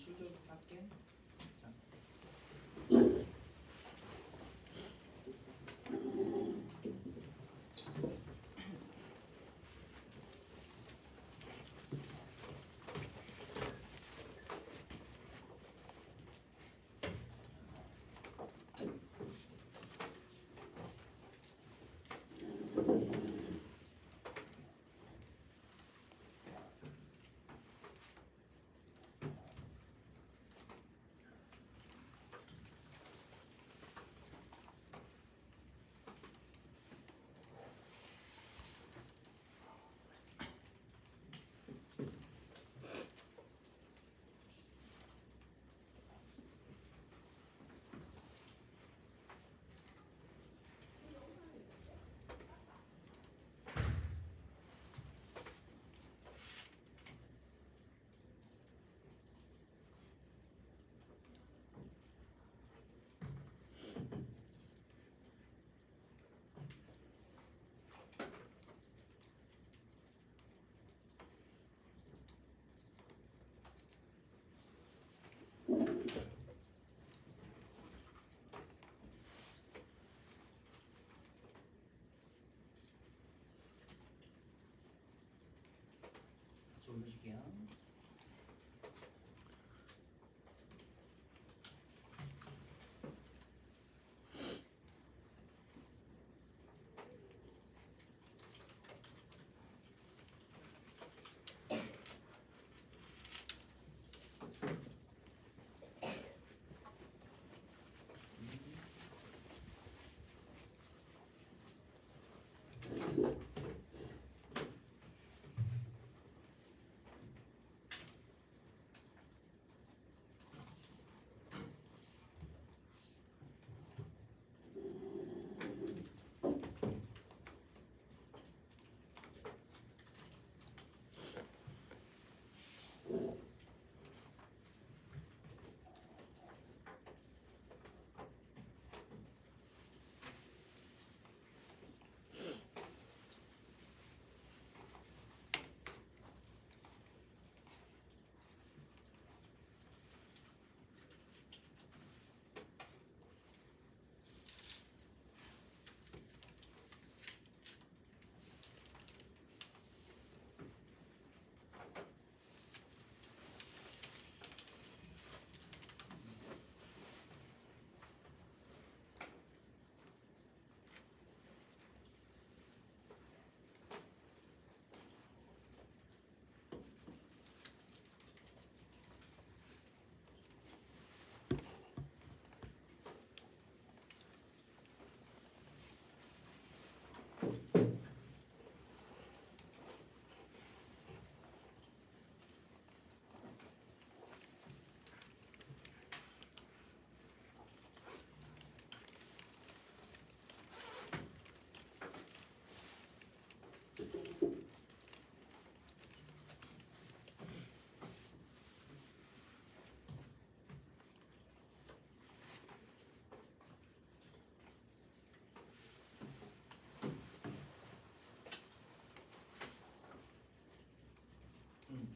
실제부터 할게. 자. 다시 올려줄게요.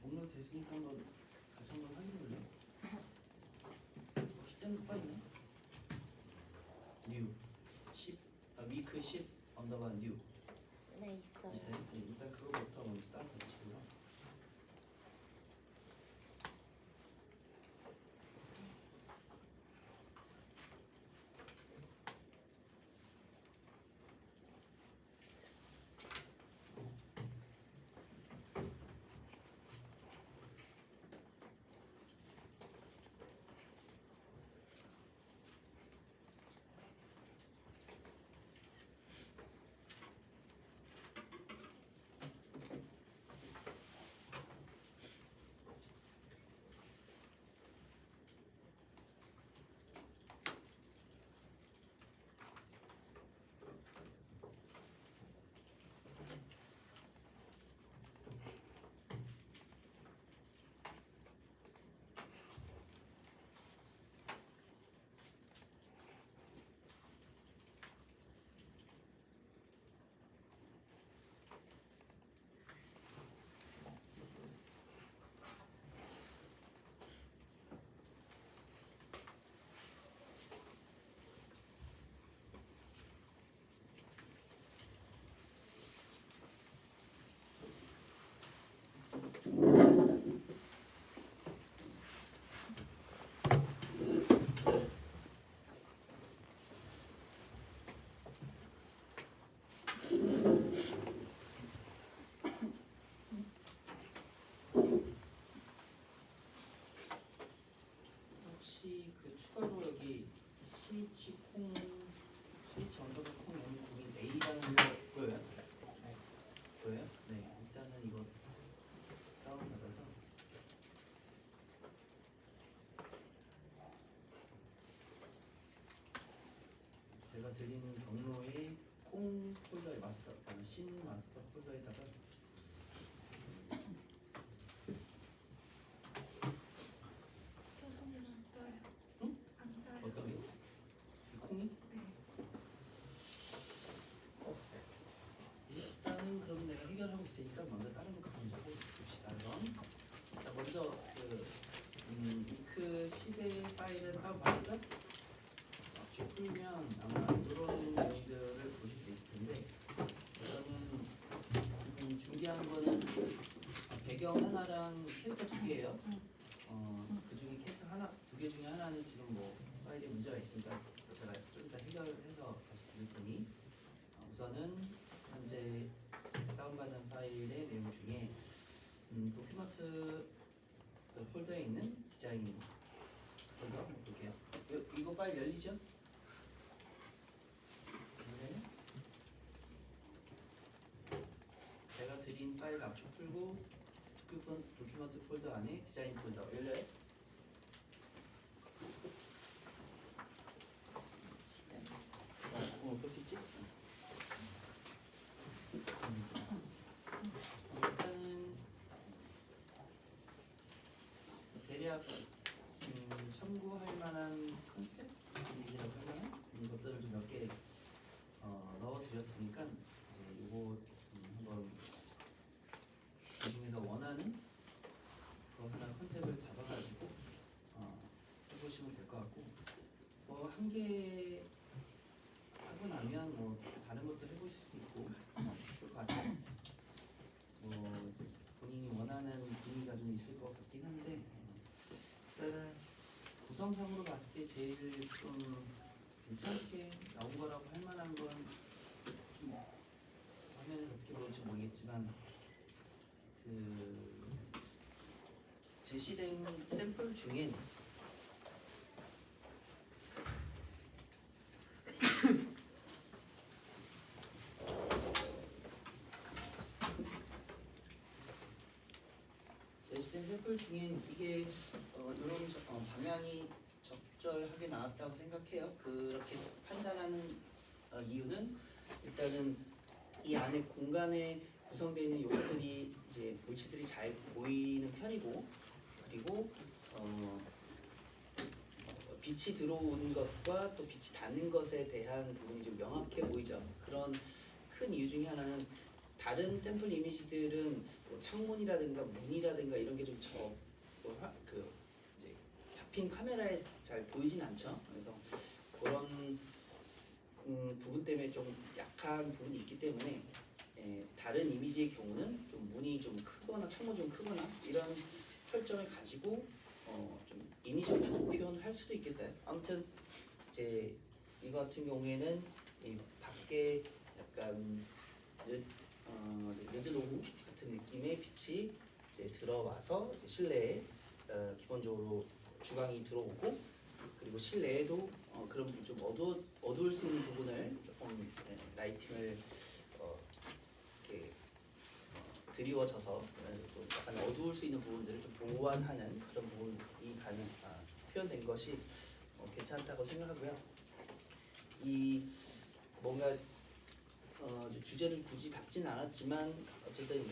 오늘 됐으니까 한번 다시 한번 확인해 볼래? 혹시 뜬 거 있네? 뉴 10, 위크 10 언더바 뉴 네, 있어요. 있어요? 네, 일단 그거부터 먼저 따로 해주고요. 그 추가로 여기 스위치 콩 스위치 언더바 콩 001 A라는 거 보여요? 네. 보여요? 네. 일단은 이거 다운받아서 제가 드리는 경로에 콩 폴더에 마스터, 신 마스터 폴더에다가 교수님 안 떠요. 응? 안 떠요. 어떤 게? 이 콩이? 네. 일단은 그럼 내가 해결하고 있으니까 먼저 다른 거 한번 보고 봅시다. 그럼 자 먼저 그 링크 10의 파일을 다운받을까? 압축 풀면 아마 이런 내용들을 보실 수 있을 텐데 저는 준비한 거는 배경 하나랑 캐릭터 두 개예요. 그 중에 캐릭터 하나, 두 개 중에 하나는 지금 뭐 파일에 문제가 있으니까 제가 좀 이따 해결해서 다시 드릴 테니 우선은 현재 다운받은 파일의 내용 중에 도큐먼트 그 폴더에 있는 디자인 폴더 한번 볼게요. 이거 파일 열리죠? 네. 제가 드린 파일 압축 풀고 도큐먼트 폴더 안에 디자인 폴더 열려요? 네. 볼 수 있지? 일단은 대략 참고할 만한 컨셉이라고 하나 것들을 좀 몇 개 넣어드렸으니까 이제 이거 한번 그 중에서 원하는 그 하나 컨셉을 잡아가지고 해보시면 될 것 같고 뭐 한 개 하고 나면 뭐 다른 것도 해보실 수도 있고 그럴 것 같아요. 뭐 본인이 원하는 분위기가 좀 있을 것 같긴 한데 일단은 구성상으로 봤을 때 제일 좀 괜찮게 나온 거라고 할 만한 건 화면에 어떻게 보일지 모르겠지만 그 제시된 샘플 중엔 제시된 샘플 중엔 이게 이런 방향이 적절하게 나왔다고 생각해요. 그렇게 판단하는 이유는 일단은 이 안에 공간에 구성되어 있는 요소들이 이제 볼치들이 잘 보이는 편이고 그리고 빛이 들어오는 것과 또 빛이 닿는 것에 대한 부분이 좀 명확해 보이죠. 그런 큰 이유 중에 하나는 다른 샘플 이미지들은 뭐 창문이라든가 문이라든가 이런 게 좀 이제 잡힌 카메라에 잘 보이진 않죠. 그래서 그런 부분 때문에 좀 약한 부분이 있기 때문에 다른 이미지의 경우는 좀 문이 좀 크거나 창문이 좀 크거나 이런 설정을 가지고 좀 인위적으로 표현할 수도 있겠어요. 아무튼 이제 이거 같은 경우에는 이 밖에 약간 늦은 오후 같은 느낌의 빛이 이제 들어와서 이제 실내에 기본적으로 주광이 들어오고 그리고 실내에도 그런 좀 어두울 수 있는 부분을 조금 라이팅을 이렇게 드리워져서 또 약간 어두울 수 있는 부분들을 좀 보완하는 그런 부분이 표현된 것이 괜찮다고 생각하고요. 이 뭔가 주제를 굳이 담지는 않았지만 어쨌든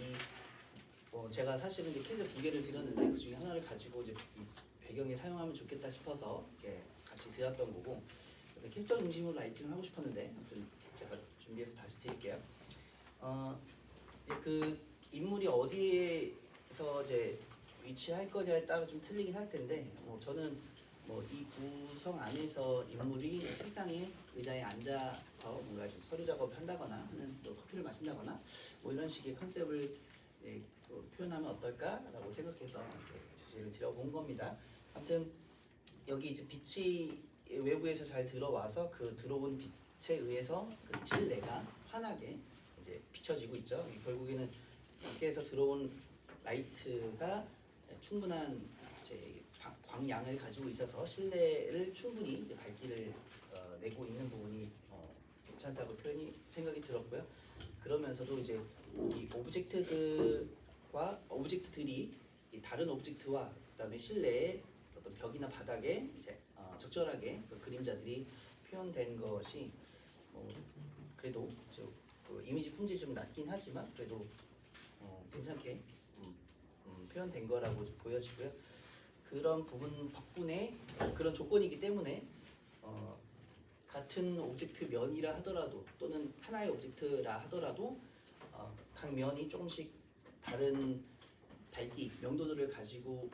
제가 사실은 이제 캐릭터 두 개를 드렸는데 그 중에 하나를 가지고 이제 이 배경에 사용하면 좋겠다 싶어서 이렇게 같이 드렸던 거고 캐릭터 중심으로 라이팅을 하고 싶었는데 아무튼 제가 준비해서 다시 드릴게요. 이제 그 인물이 어디에서 이제 위치할 거냐에 따라 좀 틀리긴 할 텐데 저는 이 구성 안에서 인물이 책상에 의자에 앉아서 뭔가 좀 서류 작업을 한다거나 하는 또 커피를 마신다거나 뭐 이런 식의 컨셉을 표현하면 어떨까라고 생각해서 이렇게 제시를 드려본 겁니다. 아무튼 여기 이제 빛이 외부에서 잘 들어와서 그 들어온 빛에 의해서 그 실내가 환하게 이제 비춰지고 있죠. 결국에는 밖에서 들어온 라이트가 충분한 이제 광량을 가지고 있어서 실내를 충분히 이제 밝기를 내고 있는 부분이 괜찮다고 생각이 들었고요. 그러면서도 이제 이 오브젝트들이 이 다른 오브젝트와 그다음에 실내의 어떤 벽이나 바닥에 이제 적절하게 그 그림자들이 표현된 것이 그래도 그 이미지 품질이 좀 낮긴 하지만 그래도 괜찮게 표현된 거라고 보여지고요. 그런 부분 덕분에 그런 조건이기 때문에 같은 오브젝트 면이라 하더라도 또는 하나의 오브젝트라 하더라도 각 면이 조금씩 다른 밝기, 명도들을 가지고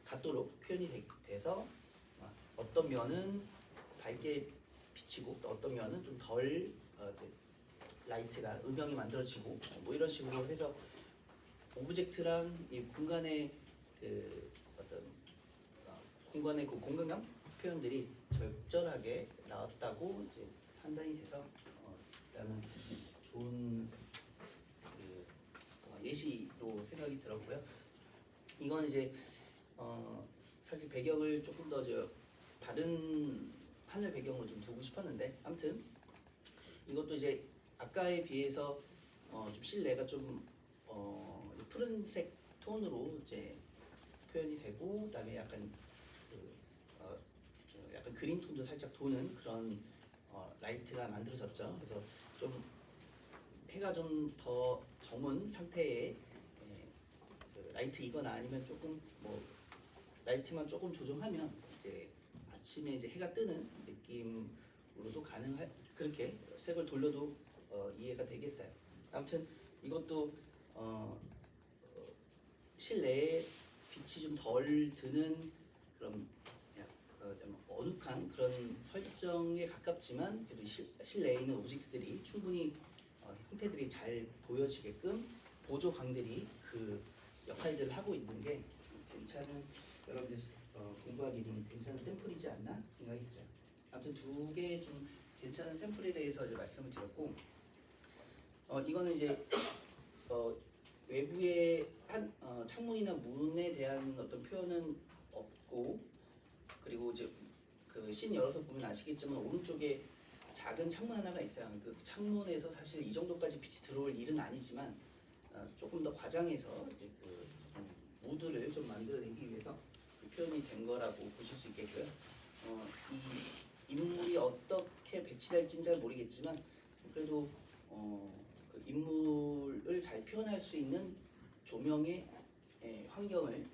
같도록 표현이 돼서 어떤 면은 밝게 비치고 또 어떤 면은 좀 덜 라이트가 음영이 만들어지고 뭐 이런 식으로 해서 오브젝트랑 이 공간의 그 어떤 공간의 그 공간감 표현들이 적절하게 나왔다고 이제 판단이 돼서 일단은 좋은 그 예시로 생각이 들었고요. 이건 이제 사실 배경을 조금 더 다른 하늘 배경으로 좀 두고 싶었는데 아무튼 이것도 이제 아까에 비해서 좀 실내가 좀 푸른색 톤으로 이제 표현이 되고 그다음에 약간 약간 그린 톤도 살짝 도는 그런 라이트가 만들어졌죠. 그래서 좀 해가 좀 더 저문 상태의 그 라이트이거나 아니면 조금 뭐 라이트만 조금 조정하면 이제 아침에 이제 해가 뜨는 느낌으로도 그렇게 색을 돌려도 이해가 되겠어요. 아무튼 이것도 실내에 빛이 좀 덜 드는 그런 좀 어둑한 그런 설정에 가깝지만 그래도 실내에 있는 오브젝트들이 충분히 형태들이 잘 보여지게끔 보조광들이 그 역할들을 하고 있는 게 괜찮은 여러분들 공부하기 좀 괜찮은 샘플이지 않나 생각이 들어요. 아무튼 두 개 좀 괜찮은 샘플에 대해서 이제 말씀을 드렸고 이거는 이제 외부의 창문이나 문에 대한 어떤 표현은 없고 그리고 이제 그 씬 열어서 보면 아시겠지만 오른쪽에 작은 창문 하나가 있어요. 그 창문에서 사실 이 정도까지 빛이 들어올 일은 아니지만 조금 더 과장해서 이제 그 무드를 좀 만들어내기 위해서 그 표현이 된 거라고 보실 수 있겠고요. 이 인물이 어떻게 배치될지는 잘 모르겠지만 그래도 그 인물을 잘 표현할 수 있는 조명의 환경을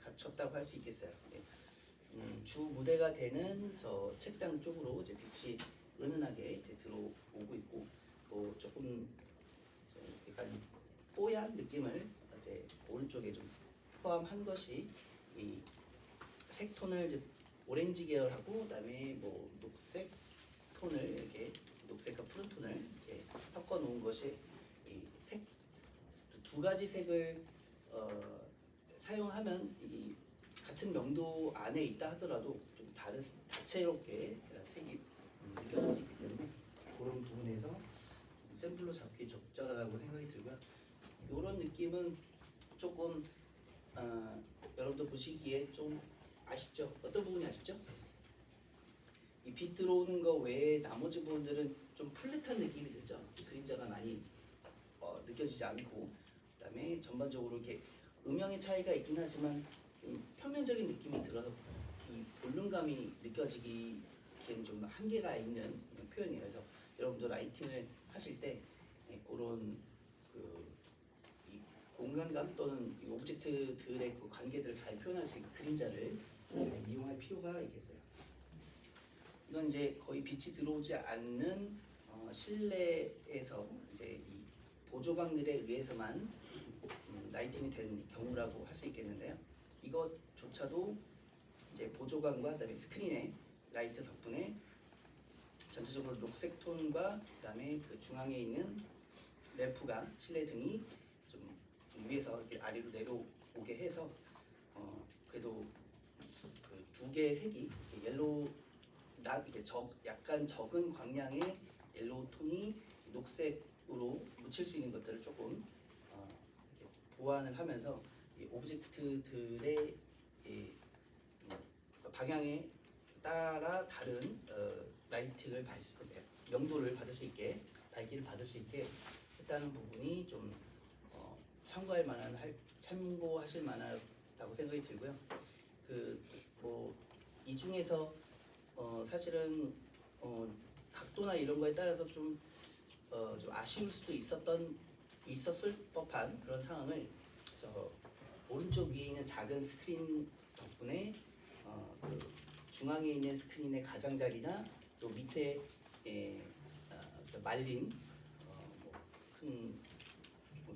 갖췄다고 할 수 있겠어요. 주 무대가 되는 저 책상 쪽으로 이제 빛이 은은하게 이제 들어오고 있고 또 조금 약간 뽀얀 느낌을 이제 오른쪽에 좀 포함한 것이 이 색톤을 이제 오렌지 계열하고 그다음에 뭐 녹색 톤을 이렇게 녹색과 푸른 톤을 이렇게 섞어 놓은 것이 이 색 두 가지 색을 사용하면 이 같은 명도 안에 있다 하더라도 좀 다채롭게 색이 느껴질 수 있기 때문에 그런 부분에서 샘플로 잡기 적절하다고 생각이 들고요. 이런 느낌은 조금 여러분도 보시기에 좀 아쉽죠? 어떤 부분이 아쉽죠? 이 빛 들어오는 거 외에 나머지 부분들은 좀 플랫한 느낌이 들죠. 그림자가 많이 느껴지지 않고 그다음에 전반적으로 이렇게 음영의 차이가 있긴 하지만 평면적인 느낌이 들어서 이 볼륨감이 느껴지기엔 좀 한계가 있는 표현이에요. 그래서 여러분도 라이팅을 하실 때 그런 이 공간감 또는 이 오브젝트들의 그 관계들을 잘 표현할 수 있는 그림자를 잘 이용할 필요가 있겠어요. 이건 이제 거의 빛이 들어오지 않는 실내에서 이제 이 보조광들에 의해서만 라이팅이 된 경우라고 할 수 있겠는데요. 이것조차도 이제 보조광과 그다음에 스크린의 라이트 덕분에 전체적으로 녹색 톤과 그다음에 그 중앙에 있는 램프가 실내 등이 좀 위에서 이렇게 아래로 내려오게 해서 그래도 그 두 개의 색이 옐로우 이렇게 약간 적은 광량의 옐로우 톤이 녹색으로 묻힐 수 있는 것들을 조금 이렇게 보완을 하면서 이 오브젝트들의 방향에 따라 다른 라이트를 명도를 받을 수 있게 밝기를 받을 수 있게 했다는 부분이 좀 참고하실 만하다고 생각이 들고요. 그 뭐 이 중에서 사실은 각도나 이런 거에 따라서 좀 아쉬울 수도 있었을 법한 그런 상황을 저 오른쪽 위에 있는 작은 스크린 덕분에 그 중앙에 있는 스크린의 가장자리나 또 밑에 말린 큰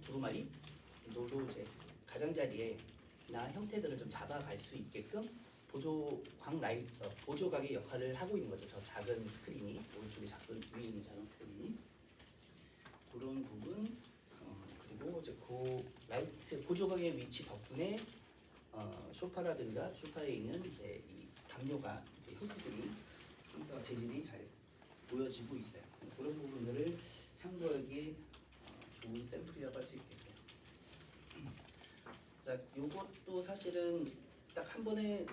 두루마리 노도 이제 가장자리에나 형태들을 좀 잡아갈 수 있게끔 보조각의 역할을 하고 있는 거죠. 저 작은 스크린이 오른쪽에 위에 있는 작은 스크린이 그런 부분 그리고 이제 그 라이트 보조각의 위치 덕분에 소파에 있는 이제 이 담요가 이제 형태가 재질이 잘 보여지고 있어요. 그런 부분들을 참고하기에 좋은 샘플이라고 할 수 있겠어요. 자, 요것도 사실은 딱 한 번에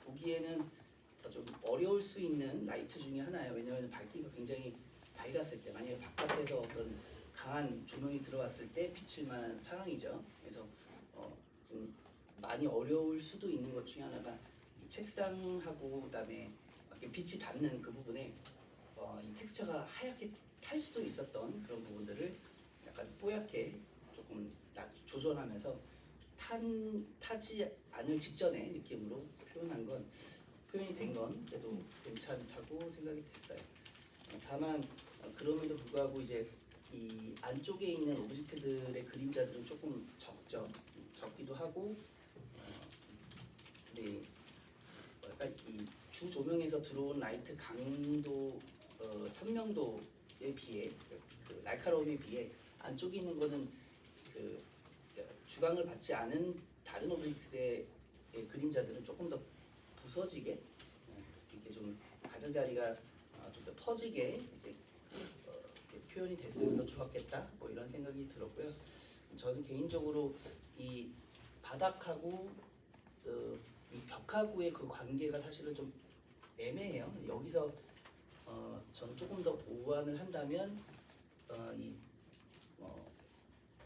보기에는 좀 어려울 수 있는 라이트 중에 하나예요. 왜냐하면 밝기가 굉장히 밝았을 때, 만약에 바깥에서 어떤 강한 조명이 들어왔을 때 비칠 만한 상황이죠. 그래서 좀 많이 어려울 수도 있는 것 중에 하나가 이 책상하고 그다음에 빛이 닿는 그 부분에 이 텍스처가 하얗게 탈 수도 있었던 그런 부분들을 약간 뽀얗게 조금 조절하면서 타지 않을 직전의 느낌으로 표현이 된 건 그래도 괜찮다고 생각이 됐어요. 다만 그럼에도 불구하고 이제 이 안쪽에 있는 오브젝트들의 그림자들은 조금 적기도 하고 이 주 조명에서 들어온 라이트 강도 선명도에 비해 그 날카로움에 비해 안쪽에 있는 거는 주광을 받지 않은 다른 오브젝트의 그림자들은 조금 더 부서지게 이렇게 좀 가장자리가 좀 더 퍼지게 이제 표현이 됐으면 더 좋았겠다 뭐 이런 생각이 들었고요. 저는 개인적으로 이 바닥하고 이 벽하고의 그 관계가 사실은 좀 애매해요. 여기서 저는 조금 더 보완을 한다면 이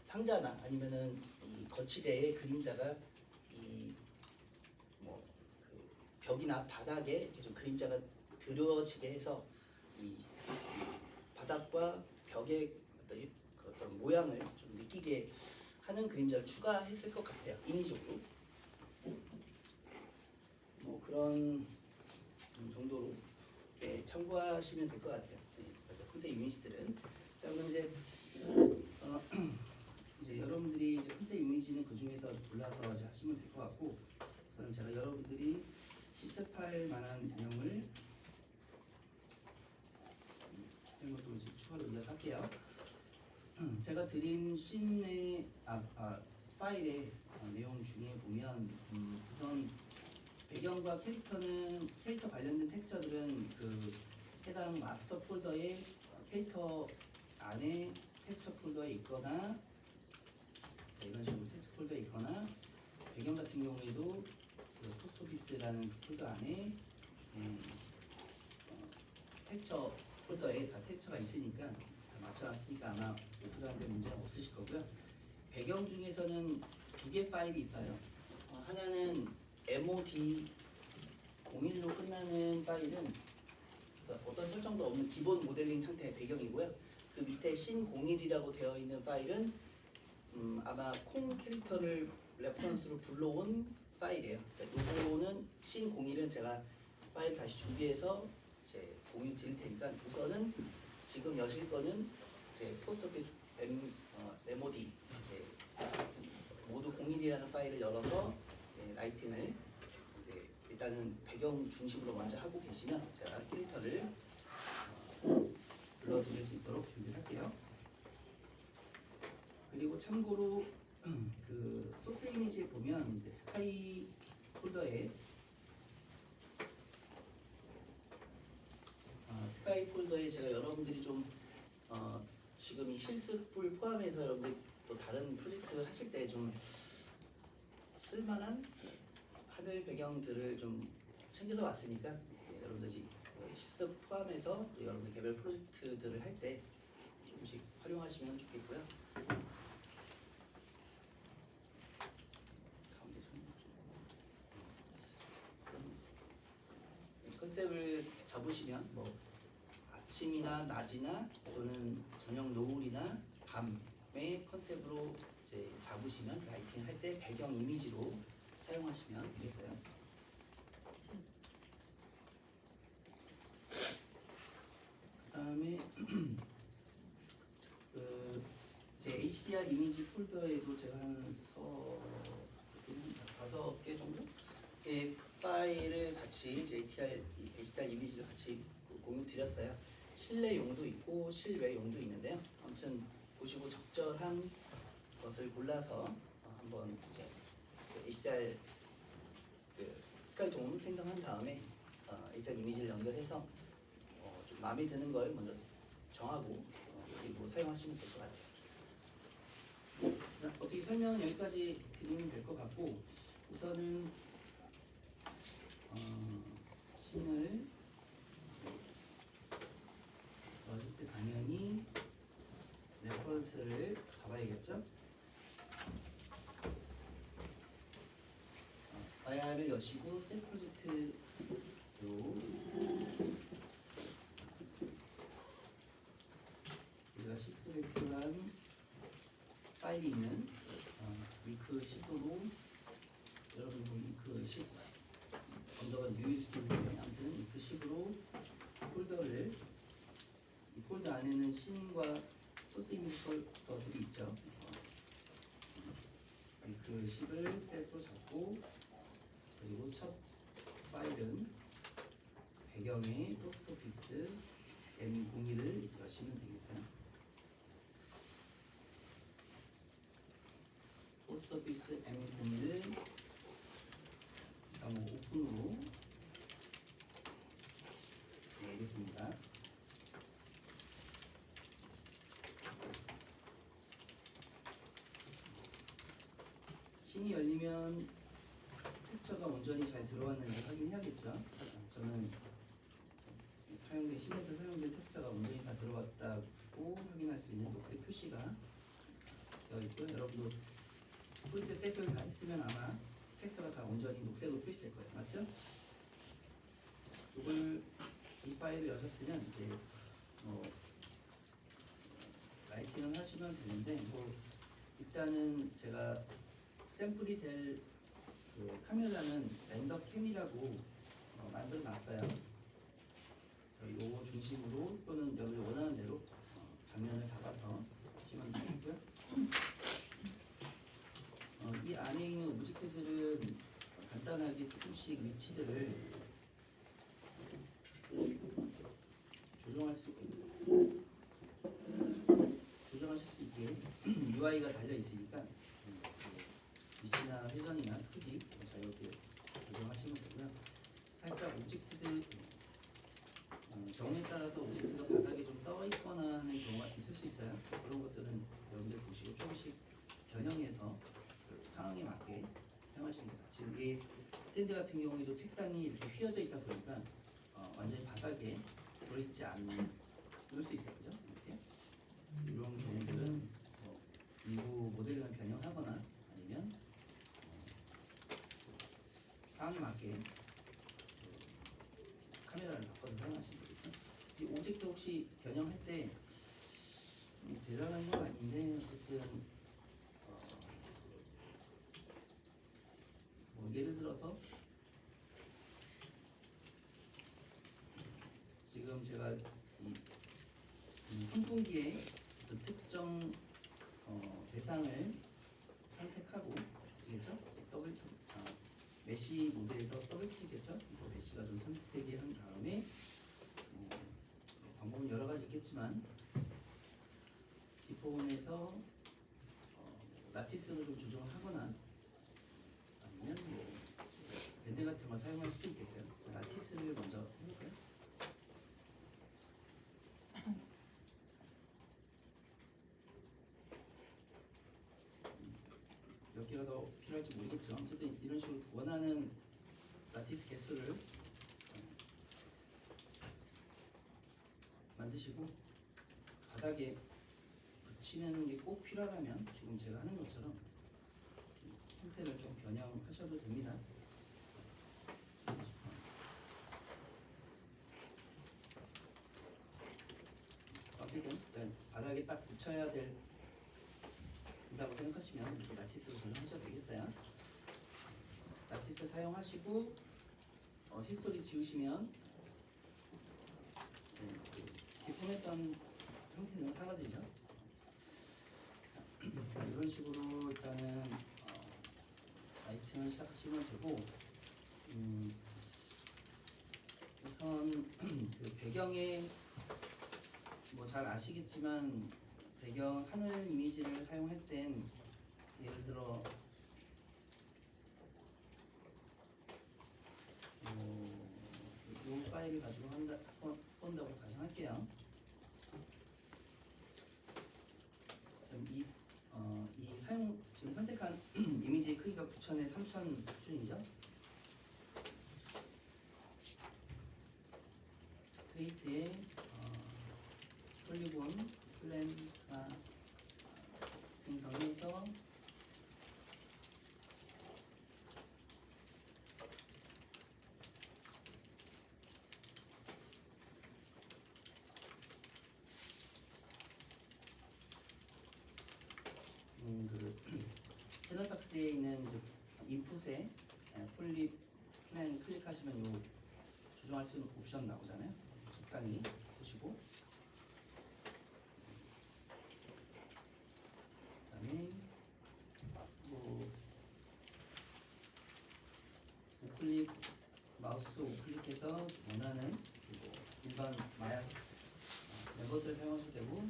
상자나 아니면은 이 거치대의 그림자가 그 벽이나 바닥에 이렇게 좀 그림자가 드러지게 해서 이 바닥과 벽의 어떤 모양을 좀 느끼게 하는 그림자를 추가했을 것 같아요. 인위적으로. 뭐 그런 정도로 참고하시면 될 것 같아요. 컨셉 이미지들은. 자, 그럼 이제 여러분들이 이제 컨셉 이미지는 그 중에서 골라서 이제 하시면 될 것 같고, 우선 제가 여러분들이 실습할 만한 내용을 이런 것도 이제 추가로 이어서 할게요. 제가 드린 씬의 파일의 내용 중에 보면 우선 배경과 캐릭터 관련된 텍스처들은 그 해당 마스터 폴더에 캐릭터 안에 텍스처 폴더에 있거나 이런 식으로 텍스처 폴더에 있거나 배경 같은 경우에도 그 포스트오피스라는 폴더 안에 텍스처 폴더에 다 텍스처가 있으니까 다 맞춰놨으니까 아마 오픈하는데 문제가 없으실 거고요. 배경 중에서는 두 개 파일이 있어요. 하나는 MOD 01로 끝나는 파일은 어떤 설정도 없는 기본 모델링 상태의 배경이고요. 그 밑에 씬 01이라고 되어 있는 파일은 아마 콩 캐릭터를 레퍼런스로 불러온 파일이에요. 자, 요거는 씬 01은 제가 파일 다시 준비해서 제 공유 드릴 테니까 우선은 지금 여실 거는 제 포스트오피스 MOD 이제 모두 01이라는 파일을 열어서 라이팅을 일단은 배경 중심으로 먼저 하고 계시면 제가 캐릭터를 불러드릴 수 있도록 준비를 할게요. 그리고 참고로 그 소스 이미지에 보면 이제 스카이 폴더에 제가 여러분들이 좀 지금 이 실습을 포함해서 여러분들이 또 다른 프로젝트 하실 때 좀 쓸만한 하늘 배경들을 좀 챙겨서 왔으니까 이제 여러분들이 실습 포함해서 또 여러분들 개별 프로젝트들을 할 때 조금씩 활용하시면 좋겠고요. 가운데 컨셉을 잡으시면 뭐 아침이나 낮이나 또는 저녁 노을이나 밤의 컨셉으로 이제 잡으시면 라이팅 할 때 배경 이미지로 사용하시면 되겠어요. 그다음에 제 HDR 이미지 폴더에도 제가 한 5개 정도 파일을 같이 HDR 이미지를 같이 공유 드렸어요. 실내용도 있고 실외용도 있는데요. 아무튼 보시고 적절한 것을 골라서 한번 이제 HDR 스카이돔 생성한 다음에 HDR 이미지를 연결해서 좀 마음에 드는 걸 먼저 정하고 그리고 사용하시면 될 것 같아요. 어떻게 설명은 여기까지 드리면 될 것 같고, 우선은 씬을 넣을 때 당연히 레퍼런스를 잡아야겠죠. IR을 여시고 셀 프로젝트로 우리가 실습에 필요한 파일이 있는 위크 10으로 여러분 위크 10 언더가 뉴일 수도 있는데 아무튼 위크 10으로 폴더를 이 폴더 안에는 씬과 소스 이미지 폴더들이 있죠. 위크 10을 셋으로 잡고 그리고 첫 파일은 배경에 포스트오피스 M01을 여시면 되겠어요. 포스트오피스 M01을 오픈으로 열겠습니다. 씬이 열리면 텍스처가 온전히 잘 들어왔는지 확인해야겠죠. 저는 씬에서 사용된 텍스처가 온전히 다 들어왔다고 확인할 수 있는 녹색 표시가 되어 있고요. 여러분도 폴드 셋을 다 했으면 아마 텍스처가 다 온전히 녹색으로 표시될 거예요. 맞죠? 이 파일을 여셨으면 이제 라이팅을 하시면 되는데 일단은 제가 샘플이 될 카메라는 렌더 캠이라고 만들어 놨어요. 요거 중심으로 또는 여러분이 원하는 대로 장면을 잡아서 하시면 되고요. 이 안에 있는 오브젝트들은 간단하게 조금씩 위치들을 조정하실 수 있게 UI가 달려 있으니까 위치나 회전이나 크기 자유롭게 조정하시면 되고요. 살짝 오브젝트들 경우에 따라서 오브젝트가 바닥에 좀 떠 있거나 하는 경우가 있을 수 있어요. 그런 것들은 여러분들 보시고 조금씩 변형해서 그 상황에 맞게 사용하시면 됩니다. 지금 이 스탠드 같은 경우에도 책상이 이렇게 휘어져 있다 보니까 완전히 바닥에 들어있지 않을 수 있어요. 그죠? 이렇게 이런 경우들은 일부 모델링을 변형하거나 아니면 상황에 맞게 카메라를 바꿔서 사용하시면 되겠죠. 이 오브젝트 혹시 변형할 때 대단한 건 아닌데 어쨌든 예를 들어서 지금 제가 이 선풍기의 특정 대상을 선택하고 되겠죠? 메시 모드에서 더블 클릭했죠? 메시가 좀 선택되게 한 다음에 방법은 여러 가지 있겠지만 디폼에서 라티스로 좀 조정을 하거나 아니면 밴드 같은 걸 사용할 수도 있겠어요. 라티스를 먼저 해볼까요? 몇 개가 더 필요할지 모르겠지만 어쨌든 이런 식으로 원하는 라티스 개수를 만드시고 바닥에 붙이는 게 꼭 필요하다면 지금 제가 하는 것처럼 형태를 좀 변형하셔도 됩니다. 어쨌든 바닥에 딱 붙여야 된다고 생각하시면 이렇게 라티스로 전환하셔도 되겠어요. 라티스 사용하시고 히스토리 지우시면 기본했던 형태는 사라지죠. 이런 식으로 일단은 라이팅을 시작하시면 되고 우선 그 배경에 뭐 잘 아시겠지만 배경 하늘 이미지를 사용할 땐 예를 들어 이 파일을 가지고 한다고 가정할게요. 지금 선택한 이미지의 크기가 9000에 3000 수준이죠. 크리에이트에 폴리곤 플랜 생성해서 채널 박스에 있는 이제 인풋에 폴리 플랜 클릭하시면 요 조정할 수 있는 옵션 나오잖아요. 적당히 보시고 그다음에 우클릭 마우스 우클릭해서 원하는 일반 마야 멤버들을 사용하셔도 되고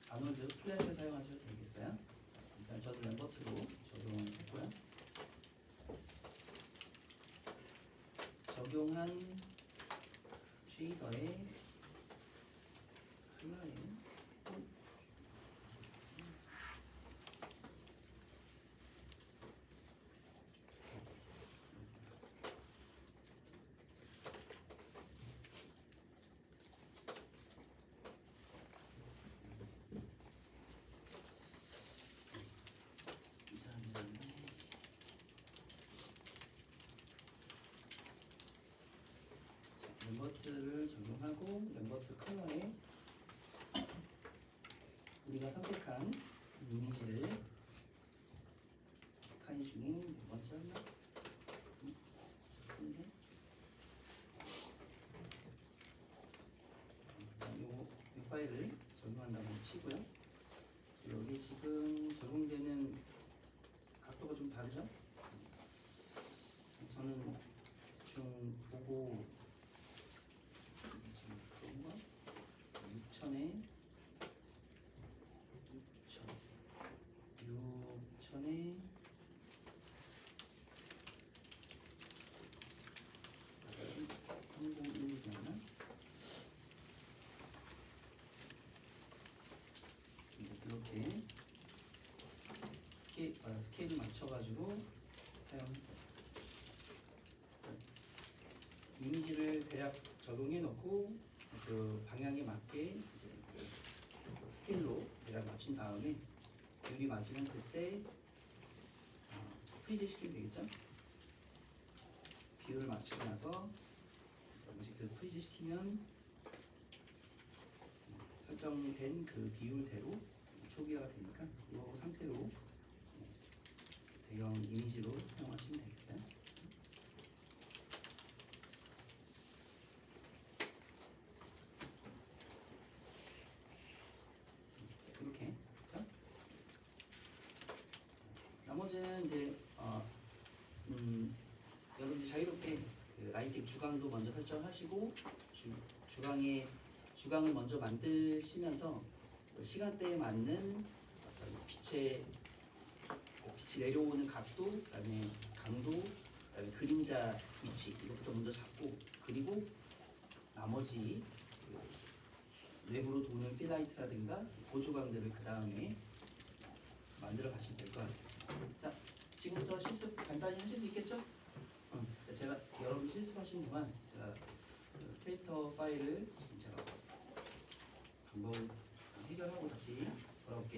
아놀드 플랫을 사용하셔도 되겠어요. 일단 저도 램버트로 적용했고요. 적용한 쉐이더에 컬러에 램버트를 적용하고 램버트 컬러에 우리가 선택한 이미지를 스카이 중에 몇 번째였나? 이 파일을 적용한다고 치고요. 여기 지금 적용되는 각도가 좀 다르죠? 저는 대충 보고 6천에 301이잖아. 이렇게 스케일 맞춰가지고 사용했어요. 이미지를 대략 적용해 놓고 그 방향에 맞게 이제 스케일로 대략 맞춘 다음에 여기 맞으면 그때 프리즈 시키면 되겠죠? 비율을 맞추고 나서 음식들 프리즈 시키면 설정된 그 비율대로 초기화가 되니까 이 상태로 배경 이미지로 사용하시면 되겠어요. 이렇게 그렇죠? 나머지는 이제 여러분들이 자유롭게 그 라이팅 주강도 먼저 설정하시고 주강을 먼저 만드시면서 그 시간대에 맞는 어떤 빛이 내려오는 각도, 그다음에 강도, 그다음에 그림자 위치 이것부터 먼저 잡고 그리고 나머지 그 내부로 도는 필라이트라든가 보조강들을 그 다음에 만들어 가시면 될 거예요. 자, 지금부터 실습 간단히 하실 수 있겠죠? 제가 여러분 실습하시는 동안 제가 그 캐릭터 파일을 지금 제가 한번 해결하고 다시 돌아올게요.